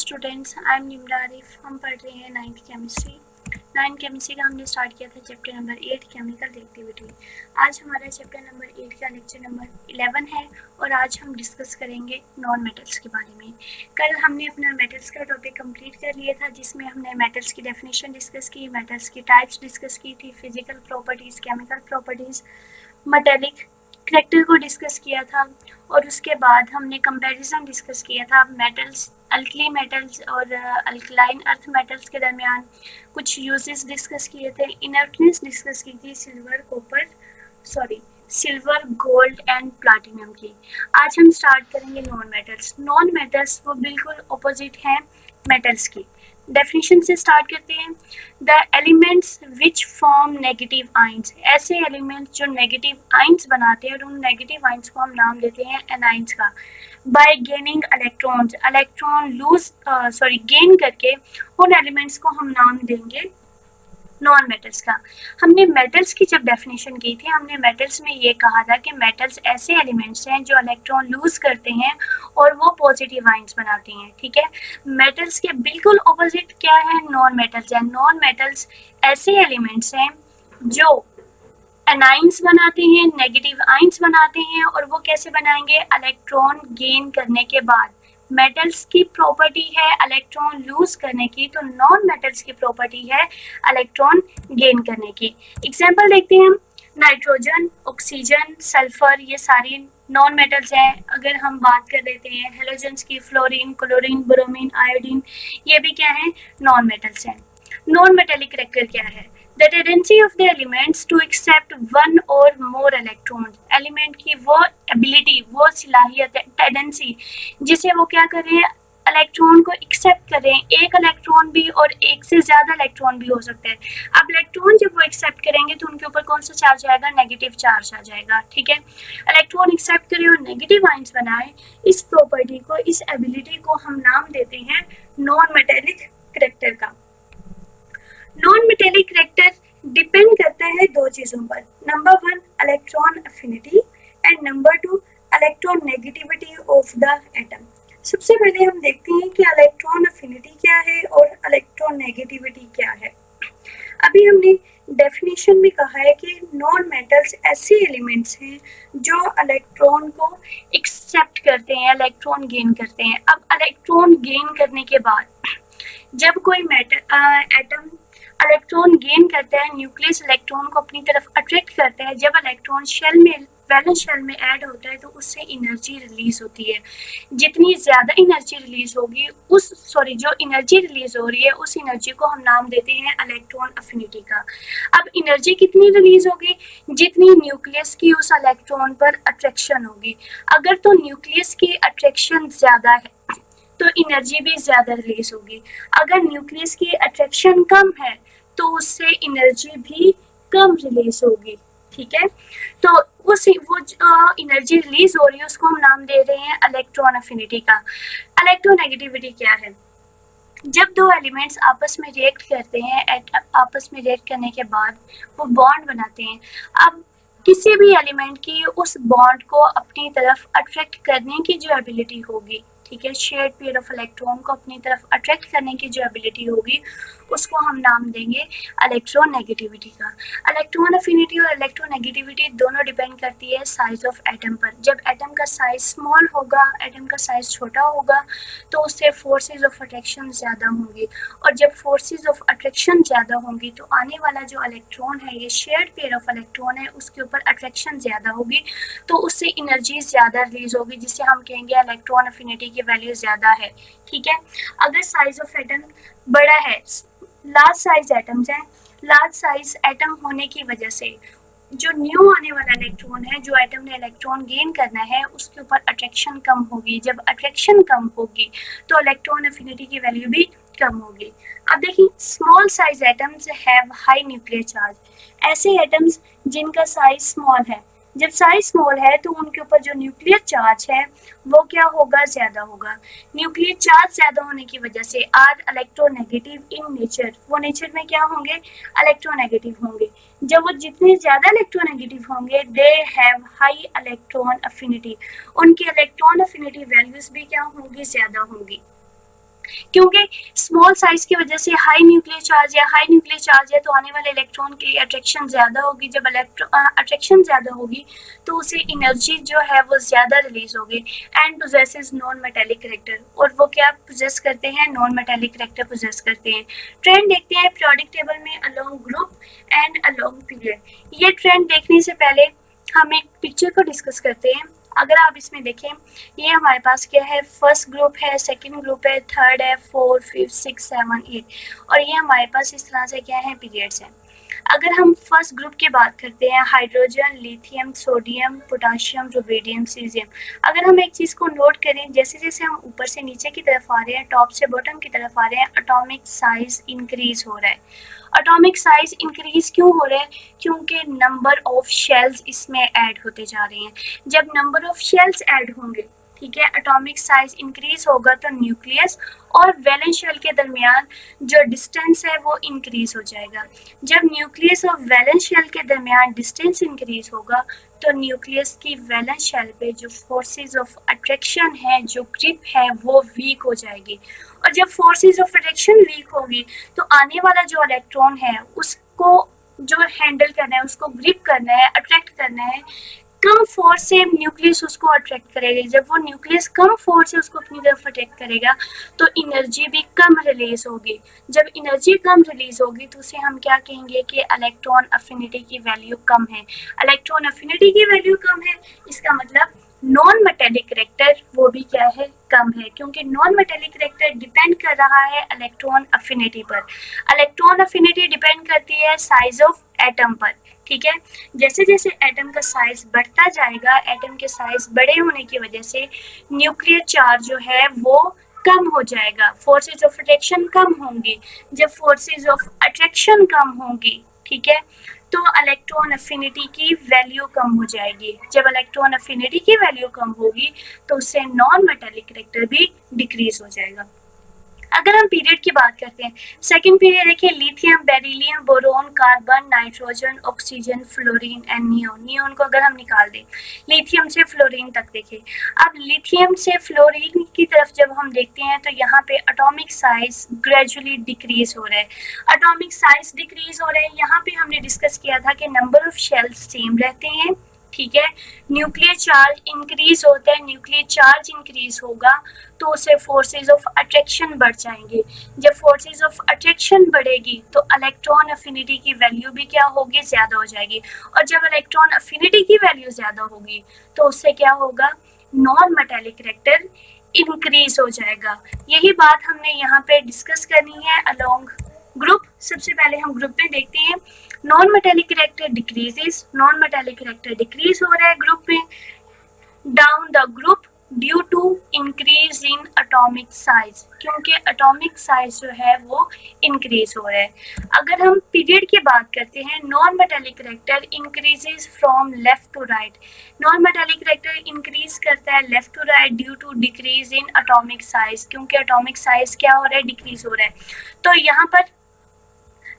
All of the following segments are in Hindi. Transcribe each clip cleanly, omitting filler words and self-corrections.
Students, I am Nimra Arif. हम पढ़ रहे हैं नाइन्थ केमिस्ट्री का हमने स्टार्ट किया था चैप्टर नंबर 8 केमिकल रिएक्टिविटी। आज हमारा चैप्टर नंबर 8 का लेक्चर नंबर 11 है और आज हम डिस्कस करेंगे नॉन मेटल्स के बारे में। कल हमने अपना मेटल्स का टॉपिक कंप्लीट कर लिया था, जिसमें हमने मेटल्स की डेफिनेशन डिस्कस की, मेटल्स की टाइप्स डिस्कस की थी, physical properties, chemical properties, metallic character को डिस्कस किया था और उसके बाद हमने कंपैरिजन डिस्कस किया था मेटल्स, अल्कली मेटल्स और अल्कलाइन अर्थ मेटल्स के दरमियान। कुछ यूजेस डिस्कस किए थे, इनर्टनेस डिस्कस की थी सिल्वर गोल्ड एंड प्लैटिनम की। आज हम स्टार्ट करेंगे नॉन मेटल्स। नॉन मेटल्स वो बिल्कुल ऑपोजिट हैं मेटल्स की। डेफिनेशन से स्टार्ट करते हैं। The elements which form negative ions, ऐसे एलिमेंट्स जो नेगेटिव आइंस बनाते हैं और उन नेगेटिव आइंस को हम नाम देते हैं एनाइंस का। बाय गेनिंग गेन करके उन एलिमेंट्स को हम नाम देंगे नॉन मेटल्स का। हमने मेटल्स की जब डेफिनेशन की थी, हमने मेटल्स में ये कहा था कि मेटल्स ऐसे एलिमेंट्स हैं जो इलेक्ट्रॉन लूज करते हैं और वो पॉजिटिव आइंस बनाते हैं। ठीक है, मेटल्स के बिल्कुल ऑपोजिट क्या है, नॉन मेटल्स है। नॉन मेटल्स ऐसे एलिमेंट्स हैं जो एनाइंस बनाते हैं, नेगेटिव आइंस बनाते हैं और वो कैसे बनाएंगे, इलेक्ट्रॉन गेन करने के बाद। मेटल्स की प्रॉपर्टी है इलेक्ट्रॉन लूज करने की, तो नॉन मेटल्स की प्रॉपर्टी है इलेक्ट्रॉन गेन करने की। एग्जाम्पल देखते हैं हम। नाइट्रोजन, ऑक्सीजन, सल्फर, ये सारी नॉन मेटल्स हैं। अगर हम बात कर लेते हैं हेलोजेंस की, फ्लोरीन, क्लोरीन, ब्रोमीन, आयोडीन, ये भी क्या है, नॉन मेटल्स हैं। नॉन मेटेलिक करैक्टर क्या है, the tendency of the elements to accept one or more electrons, element की वो एबिलिटी, वो सलाहियत, टेंडेंसी जिसे वो क्या कर रहे हैं, इलेक्ट्रॉन को एक्सेप्ट कर रहे हैं। एक इलेक्ट्रॉन भी और एक से ज्यादा इलेक्ट्रॉन भी हो सकते हैं। अब इलेक्ट्रॉन जब वो एक्सेप्ट करेंगे तो उनके ऊपर कौन सा चार्ज आएगा, नेगेटिव चार्ज आ जाएगा। ठीक है, इलेक्ट्रॉन एक्सेप्ट करे और नेगेटिव आइंस बनाए, इस प्रॉपर्टी को, इस एबिलिटी को हम नाम देते हैं नॉन मेटेलिक करैक्टर का। नॉन मेटेलिक करैक्टर डिपेंड करता है दो चीजों पर। Number 1 electron affinity and number 2 electron negativity of the atom. सबसे पहले हम देखते हैं कि इलेक्ट्रॉन अफिनिटी क्या है और इलेक्ट्रॉन नेगेटिविटी क्या है। अभी हमने डेफिनेशन में कहा है कि नॉन मेटल्स ऐसे एलिमेंट्स हैं जो इलेक्ट्रॉन को एक्सेप्ट करते हैं, इलेक्ट्रॉन गेन करते हैं। अब इलेक्ट्रॉन गेन करने के बाद जब कोई एटम इलेक्ट्रॉन गेन करता है, न्यूक्लियस इलेक्ट्रॉन को अपनी तरफ अट्रैक्ट करता है। जब इलेक्ट्रॉन शेल में, वैलेंस शेल में ऐड होता है तो उससे एनर्जी रिलीज होती है। जितनी ज्यादा एनर्जी रिलीज होगी जो एनर्जी रिलीज हो रही है उस एनर्जी को हम नाम देते हैं इलेक्ट्रॉन अफिनिटी का। अब एनर्जी कितनी रिलीज होगी, जितनी न्यूक्लियस की उस इलेक्ट्रॉन पर अट्रैक्शन होगी। अगर तो न्यूक्लियस की अट्रैक्शन ज्यादा है तो एनर्जी भी ज्यादा रिलीज होगी। अगर न्यूक्लियस की अट्रैक्शन कम है तो उससे एनर्जी भी कम रिलीज होगी। ठीक है, तो वो एनर्जी रिलीज हो रही है उसको हम नाम दे रहे हैं इलेक्ट्रॉन अफिनिटी का। इलेक्ट्रोनेगेटिविटी क्या है, जब दो एलिमेंट्स आपस में रिएक्ट करते हैं, आपस में रिएक्ट करने के बाद वो बॉन्ड बनाते हैं। अब किसी भी एलिमेंट की उस बॉन्ड को अपनी तरफ अट्रैक्ट करने की जो एबिलिटी होगी, ठीक है, शेयर्ड पेयर ऑफ इलेक्ट्रॉन को अपनी तरफ अट्रैक्ट करने की जो एबिलिटी होगी उसको हम नाम देंगे इलेक्ट्रोनेगेटिविटी का। इलेक्ट्रॉन अफिनिटी और इलेक्ट्रोनेगेटिविटी दोनों डिपेंड करती है साइज ऑफ एटम पर। जब एटम का साइज स्मॉल होगा, एटम का साइज छोटा होगा तो उससे फोर्सेज ऑफ अट्रैक्शन ज़्यादा होंगी, और जब फोर्सेज ऑफ अट्रैक्शन ज़्यादा होंगी तो आने वाला जो इलेक्ट्रॉन है, ये शेयर्ड पेयर ऑफ इलेक्ट्रॉन है, उसके ऊपर अट्रैक्शन ज़्यादा होगी तो उससे एनर्जी ज़्यादा रिलीज होगी, जिससे हम कहेंगे इलेक्ट्रॉन अफिनिटी की वैल्यू ज़्यादा है। ठीक है, अगर साइज ऑफ एटम बड़ा है, लार्ज साइज एटम्स हैं, लार्ज साइज एटम होने की वजह से जो न्यू आने वाला इलेक्ट्रॉन है, जो एटम ने इलेक्ट्रॉन गेन करना है, उसके ऊपर अट्रैक्शन कम होगी। जब अट्रैक्शन कम होगी तो इलेक्ट्रॉन अफिनिटी की वैल्यू भी कम होगी। अब देखिए, small size atoms have high nuclear charge, ऐसे एटम्स जिनका साइज स्मॉल है, जब साइज स्मॉल है तो उनके ऊपर जो न्यूक्लियर चार्ज है वो क्या होगा, ज्यादा होगा। न्यूक्लियर चार्ज ज्यादा होने की वजह से आर इलेक्ट्रोनेगेटिव इन नेचर, वो नेचर में क्या होंगे, इलेक्ट्रोनेगेटिव होंगे। जब वो जितने ज्यादा इलेक्ट्रोनेगेटिव होंगे, they have high electron affinity, उनकी इलेक्ट्रॉन अफिनिटी वैल्यूज भी क्या होंगी, ज्यादा होंगी। क्योंकि स्मॉल साइज की वजह से हाई न्यूक्लियर चार्ज है तो आने वाले इलेक्ट्रॉन के लिए अट्रैक्शन ज़्यादा होगी। जब अट्रैक्शन ज़्यादा होगी तो उसे एनर्जी जो है वो ज़्यादा रिलीज होगी। And possesses non metallic character, और वो क्या पोजेस करते हैं, नॉन मेटेलिक करेक्टर पोजेस करते हैं। ट्रेंड देखते हैं पीरियोडिक टेबल में along group and along period. ये ट्रेंड देखने से पहले हम एक पिक्चर को डिस्कस करते हैं। अगर आप इसमें देखें, ये हमारे पास क्या है, फर्स्ट ग्रुप है, सेकंड ग्रुप है, थर्ड है, 4, 5, 6, 7, 8, और ये हमारे पास इस तरह से क्या है, पीरियड्स हैं। अगर हम फर्स्ट ग्रुप की बात करते हैं, hydrogen, lithium, sodium, potassium, rubidium, caesium. अगर हम एक चीज़ को नोट करें, जैसे जैसे हम ऊपर से नीचे की तरफ आ रहे हैं, टॉप से बॉटम की तरफ आ रहे हैं, एटॉमिक साइज इंक्रीज हो रहा है। एटॉमिक साइज इंक्रीज क्यों हो रहा है? क्योंकि नंबर ऑफ शेल्स इसमें ऐड होते जा रहे हैं। जब नंबर ऑफ शेल्स ऐड होंगे, ठीक है, एटॉमिक साइज इंक्रीज होगा तो न्यूक्लियस और वैलेंस शेल के दरमियान जो डिस्टेंस है वो इंक्रीज हो जाएगा। जब न्यूक्लियस और वैलेंस शेल के दरमियान डिस्टेंस इंक्रीज होगा तो न्यूक्लियस की वैलेंस शेल पे जो फोर्सेस ऑफ अट्रैक्शन है, जो ग्रिप है, वो वीक हो जाएगी। और जब फोर्सेस ऑफ अट्रैक्शन वीक होगी तो आने वाला जो इलेक्ट्रॉन है उसको जो हैंडल करना है, उसको ग्रिप करना है, अट्रैक्ट करना है, कम फोर्स से न्यूक्लियस उसको अट्रैक्ट करेगा। जब वो न्यूक्लियस कम फोर्स से उसको अपनी तरफ अट्रैक्ट करेगा तो एनर्जी भी कम रिलीज होगी। जब एनर्जी कम रिलीज होगी तो उसे हम क्या कहेंगे कि इलेक्ट्रॉन अफिनिटी की वैल्यू कम है। इलेक्ट्रॉन अफिनिटी की वैल्यू कम है, इसका मतलब नॉन मेटेलिक करेक्टर वो भी क्या है, कम है, क्योंकि नॉन मेटेलिक करेक्टर डिपेंड कर रहा है इलेक्ट्रॉन अफिनिटी पर। इलेक्ट्रॉन अफिनिटी डिपेंड करती है साइज ऑफ एटम पर, ठीक है। जैसे जैसे एटम का साइज बढ़ता जाएगा, एटम के साइज बड़े होने की वजह से न्यूक्लियर चार्ज जो है वो कम हो जाएगा, फोर्सेस ऑफ अट्रैक्शन कम होंगी। जब फोर्सेस ऑफ अट्रैक्शन कम होंगी, ठीक है, तो इलेक्ट्रॉन अफिनिटी की वैल्यू कम हो जाएगी। जब इलेक्ट्रॉन अफिनिटी की वैल्यू कम होगी तो उससे नॉन मेटेलिक करेक्टर भी डिक्रीज हो जाएगा। अगर हम पीरियड की बात करते हैं, सेकंड पीरियड देखिए, lithium, beryllium, boron, carbon, nitrogen, oxygen, fluorine and neon. Neon को अगर हम निकाल दें, लिथियम से फ्लोरीन तक देखें। अब लिथियम से फ्लोरीन की तरफ जब हम देखते हैं तो यहाँ पे एटॉमिक साइज ग्रेजुअली डिक्रीज हो रहा है। एटॉमिक साइज डिक्रीज हो रहा है, यहाँ पे हमने डिस्कस किया था कि नंबर ऑफ शेल्स सेम रहते हैं, ठीक है। न्यूक्लियर चार्ज इंक्रीज होता है, न्यूक्लियर चार्ज इंक्रीज होगा तो उससे फोर्सेस ऑफ अट्रैक्शन बढ़ जाएंगे। जब फोर्सेस ऑफ अट्रैक्शन बढ़ेगी तो इलेक्ट्रॉन अफिनिटी की वैल्यू भी क्या होगी, ज़्यादा हो जाएगी। और जब इलेक्ट्रॉन अफिनिटी की वैल्यू ज़्यादा होगी तो उससे क्या होगा, नॉन मेटेलिक करेक्टर इंक्रीज हो जाएगा। यही बात हमने यहाँ पे डिस्कस करनी है अलोंग ग्रुप। सबसे पहले हम ग्रुप में देखते हैं, non metallic character decreases, non metallic character decrease हो रहा है ग्रुप में। Down the group due to increase in atomic size, क्योंकि एटॉमिक साइज जो है वो इंक्रीज हो रहा है। अगर हम पीरियड की बात करते हैं, non metallic character increases from left to right. Non metallic character increase करता है left to right due to decrease in atomic size, क्योंकि एटॉमिक साइज क्या हो रहा है, डिक्रीज हो रहा है। तो यहाँ पर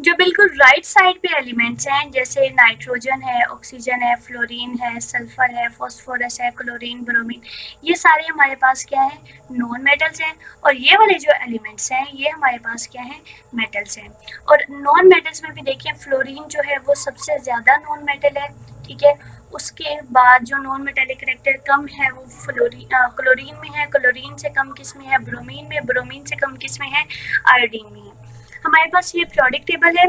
जो बिल्कुल राइट साइड पे एलिमेंट्स हैं, जैसे नाइट्रोजन है, ऑक्सीजन है, फ्लोरीन है, सल्फर है, फास्फोरस है, क्लोरीन, ब्रोमीन, ये सारे हमारे पास क्या है, नॉन मेटल्स हैं। और ये वाले जो एलिमेंट्स हैं ये हमारे पास क्या है, मेटल्स हैं। और नॉन मेटल्स में भी देखिए, फ्लोरीन जो है वो सबसे ज़्यादा नॉन मेटल है, ठीक है। उसके बाद जो नॉन मेटेलिक करेक्टर कम है वो क्लोरीन में है, क्लोरीन से कम किस में है, ब्रोमीन में, ब्रोमीन से कम किस में है, आयोडीन में है। हमारे पास ये पीरियोडिक टेबल है,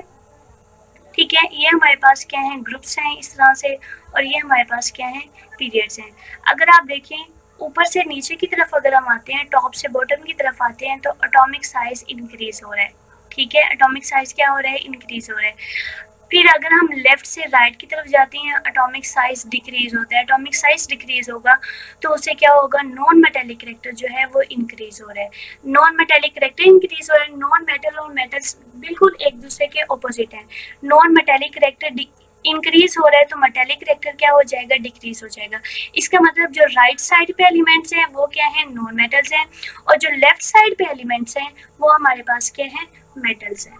ठीक है। ये हमारे पास क्या है, ग्रुप्स हैं इस तरह से, और ये हमारे पास क्या है, पीरियड्स हैं। अगर आप देखें ऊपर से नीचे की तरफ अगर हम आते हैं, टॉप से बॉटम की तरफ आते हैं, तो एटॉमिक साइज इंक्रीज हो रहा है, ठीक है। एटॉमिक साइज क्या हो रहा है, इंक्रीज हो रहा है। फिर अगर हम लेफ्ट से राइट की तरफ जाते हैं, एटॉमिक साइज डिक्रीज होता है। एटॉमिक साइज डिक्रीज होगा तो उससे क्या होगा, नॉन मेटेलिक करेक्टर जो है वो इंक्रीज हो रहा है। नॉन मेटेलिक करेक्टर इंक्रीज हो रहा है। नॉन मेटल और मेटल्स बिल्कुल एक दूसरे के ऑपोजिट हैं। नॉन मेटेलिक करेक्टर इंक्रीज हो रहा है तो मेटेलिक करेक्टर क्या हो जाएगा, डिक्रीज हो जाएगा। इसका मतलब जो राइट साइड पे एलिमेंट्स हैं वो क्या है, नॉन मेटल्स हैं, और जो लेफ्ट साइड पे एलिमेंट्स हैं वो हमारे पास क्या है, मेटल्स हैं।